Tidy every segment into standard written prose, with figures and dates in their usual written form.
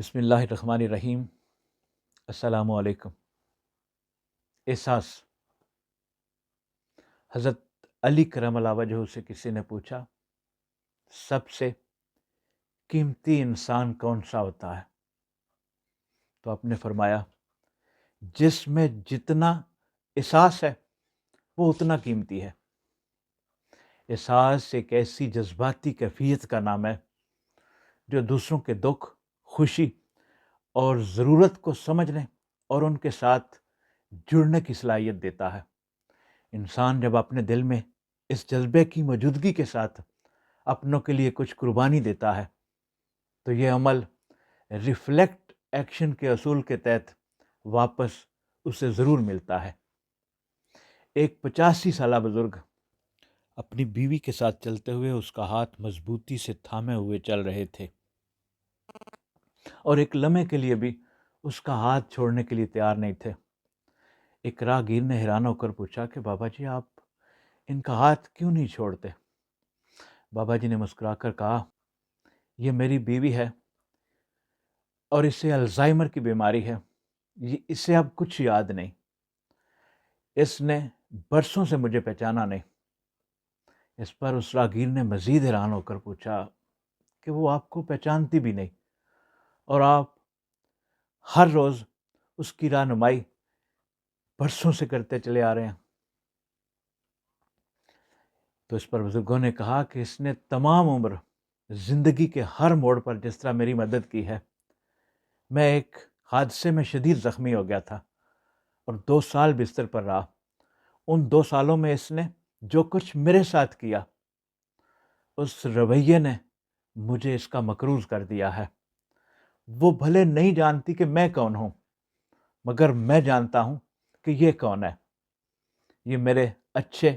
بسم اللہ الرحمن الرحیم۔ السلام علیکم۔ احساس۔ حضرت علی کرم اللہ وجہہ سے کسی نے پوچھا سب سے قیمتی انسان کون سا ہوتا ہے؟ تو آپ نے فرمایا جس میں جتنا احساس ہے وہ اتنا قیمتی ہے۔ احساس ایک ایسی جذباتی کیفیت کا نام ہے جو دوسروں کے دکھ، خوشی اور ضرورت کو سمجھنے اور ان کے ساتھ جڑنے کی صلاحیت دیتا ہے۔ انسان جب اپنے دل میں اس جذبے کی موجودگی کے ساتھ اپنوں کے لیے کچھ قربانی دیتا ہے تو یہ عمل ریفلیکٹ ایکشن کے اصول کے تحت واپس اسے ضرور ملتا ہے۔ ایک 85 سالہ بزرگ اپنی بیوی کے ساتھ چلتے ہوئے اس کا ہاتھ مضبوطی سے تھامے ہوئے چل رہے تھے اور ایک لمحے کے لیے بھی اس کا ہاتھ چھوڑنے کے لیے تیار نہیں تھے۔ ایک راہگیر نے حیران ہو کر پوچھا کہ بابا جی آپ ان کا ہاتھ کیوں نہیں چھوڑتے؟ بابا جی نے مسکرا کر کہا یہ میری بیوی ہے اور اسے الزائمر کی بیماری ہے، اسے اب کچھ یاد نہیں، اس نے برسوں سے مجھے پہچانا نہیں۔ اس پر اس راہگیر نے مزید حیران ہو کر پوچھا کہ وہ آپ کو پہچانتی بھی نہیں اور آپ ہر روز اس کی رہنمائی برسوں سے کرتے چلے آ رہے ہیں؟ تو اس پر بزرگوں نے کہا کہ اس نے تمام عمر زندگی کے ہر موڑ پر جس طرح میری مدد کی ہے۔ میں ایک حادثے میں شدید زخمی ہو گیا تھا اور 2 سال بستر پر رہا۔ ان 2 سالوں میں اس نے جو کچھ میرے ساتھ کیا اس رویے نے مجھے اس کا مقروض کر دیا ہے۔ وہ بھلے نہیں جانتی کہ میں کون ہوں مگر میں جانتا ہوں کہ یہ کون ہے۔ یہ میرے اچھے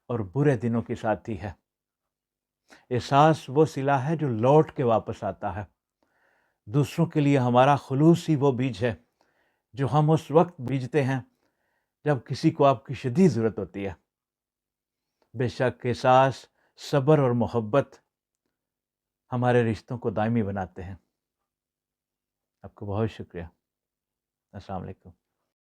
اور برے دنوں کی ساتھی ہے۔ احساس وہ صلہ ہے جو لوٹ کے واپس آتا ہے۔ دوسروں کے لیے ہمارا خلوص ہی وہ بیج ہے جو ہم اس وقت بیجتے ہیں جب کسی کو آپ کی شدید ضرورت ہوتی ہے۔ بے شک احساس، صبر اور محبت ہمارے رشتوں کو دائمی بناتے ہیں۔ آپ کو بہت شکریہ۔ السلام علیکم۔